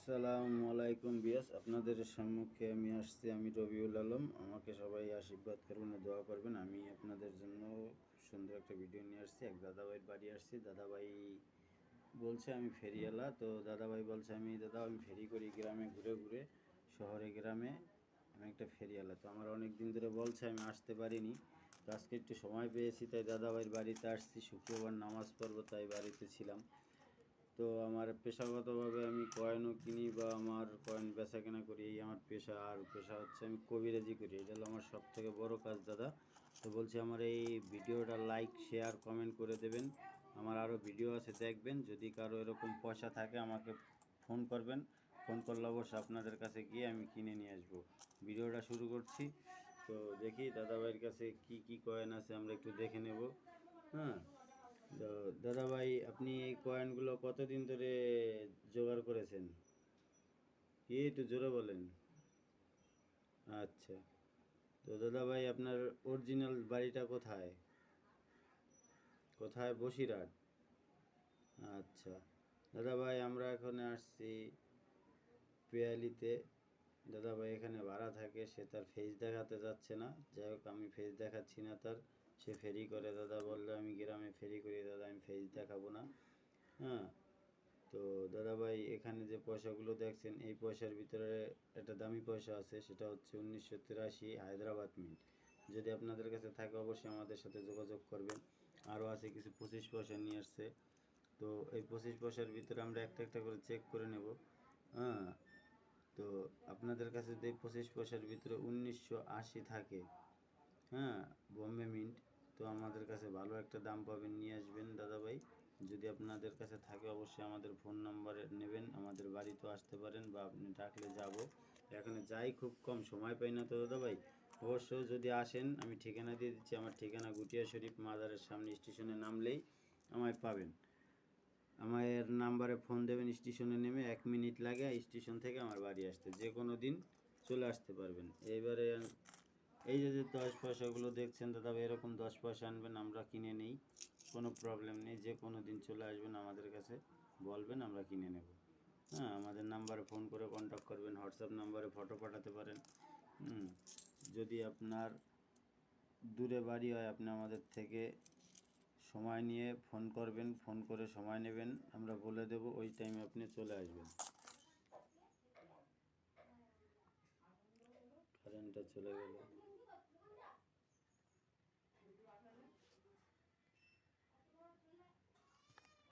আসসালামু আলাইকুম বিয়াস, আপনাদের সম্মুখে আমি আসছি। আমি রবিউল আলম। আমাকে সবাই আশীর্বাদ করবেন, দোয়া করবেন। আমি আপনাদের জন্য সুন্দর একটা ভিডিও নিয়ে আসছি। এক দাদাভাইয়ের বাড়ি আসছি। দাদাভাই বলছে আমি ফেরিওয়ালা। তো দাদাভাই বলছে আমি ফেরি করি গ্রামে ঘুরে ঘুরে, শহরে গ্রামে আমি একটা ফেরিওয়ালা। তো আমার অনেক দিন ধরে বলছে, আমি আসতে পারিনি। তো আজকে একটু সময় পেয়েছি, তাই দাদাভাইয়ের বাড়িতে আসছি। শুক্রবার নামাজ পড়ব, তাই বাড়িতে ছিলাম। তো আমার পেশাগতভাবে আমি কয়েনও কিনি বা আমার কয়েন বেচা কেনা করি, এই আমার পেশা। আর পেশা হচ্ছে আমি কবিরাজি করি, এটা হলো আমার সব থেকে বড় কাজ দাদা। তো বলছি আমার এই ভিডিওটা লাইক শেয়ার কমেন্ট করে দেবেন। আমার আরও ভিডিও আছে, দেখবেন। যদি কারো এরকম পয়সা থাকে আমাকে ফোন করবেন। ফোন করলে অবশ্যই আপনাদের কাছে গিয়ে আমি কিনে নিয়ে আসবো। ভিডিওটা শুরু করছি। তো দেখি দাদাভাইয়ের কাছে কি কি কয়েন আছে, আমরা একটু দেখে নেব। হ্যাঁ, তো দাদা ভাই, আপনি এই কয়েনগুলো কতদিন ধরে জোগাড় করেছেন? কি একটু জোরে বলেন। আচ্ছা, তো দাদা ভাই আপনার অরিজিনাল বাড়িটা কোথায়? কোথায়? বসিরহাট। আচ্ছা দাদা ভাই, আমরা এখানে আসছি পিয়ালিতে। দাদা ভাই এখানে ভাড়া থাকে, সে তার ফেস দেখাতে যাচ্ছে না। যাই হোক, আমি ফেস দেখাচ্ছি না তার। সে ফেরি করে। দাদা বললে আমি গ্রামে ফেরি করি, দাদা আমি ফেস দেখাবো না। হ্যাঁ, তো দাদাভাই এখানে যে পয়সাগুলো দেখছেন, এই পয়সার ভিতরে একটা দামি পয়সা আছে, সেটা হচ্ছে 1983 হায়দ্রাবাদ মিন্ট। যদি আপনাদের কাছে থাকে অবশ্যই আমাদের সাথে যোগাযোগ করবেন। আরও আছে কিছু 25 পয়সা নিয়ে আসছে। তো এই 25 পয়সার ভিতরে আমরা একটা একটা করে চেক করে নেব। হ্যাঁ, তো আপনাদের কাছে যদি 25 পয়সার ভিতরে 1980 থাকে, হ্যাঁ, বোম্বে মিন্ট, তো আমাদের কাছে ভালো একটা দাম পাবেন, নিয়ে আসবেন দাদাভাই। যদি আপনাদের কাছে থাকে অবশ্যই আমাদের ফোন নাম্বারে নেবেন, আমাদের বাড়িতেও আসতে পারেন বা আপনি ডাকলে যাব। এখানে যাই, খুব কম সময় পাই না তো দাদাভাই। অবশ্য যদি আসেন, আমি ঠিকানা দিয়ে দিচ্ছি। আমার ঠিকানা গুটিয়া শরীফ মাজারের সামনে, স্টেশনে নামলেই আমায় পাবেন। আমার নাম্বারে ফোন দেবেন, স্টেশনে নেমে 1 মিনিট লাগে স্টেশন থেকে আমার বাড়ি আসতে। যে কোনো দিন চলে আসতে পারবেন। এইবারে এই যে 10 পয়সাগুলো দেখছেন দাদা, এরকম 10 পয়সা আনবেন, আমরা কিনে নেই, কোনো প্রবলেম নেই। যে কোনো দিন চলে আসবেন আমাদের কাছে, বলবেন, আমরা কিনে নেব। হ্যাঁ, আমাদের নাম্বারে ফোন করে কন্ট্যাক্ট করবেন। হোয়াটসঅ্যাপ নাম্বারে ফটো পাঠাতে পারেন। যদি আপনার দূরে বাড়ি হয়, আপনি আমাদের থেকে সময় নিয়ে ফোন করবেন, ফোন করে সময় নেবেন, আমরা বলে দেব, ওই টাইমে আপনি চলে আসবেন। কারেন্টটা চলে গেল।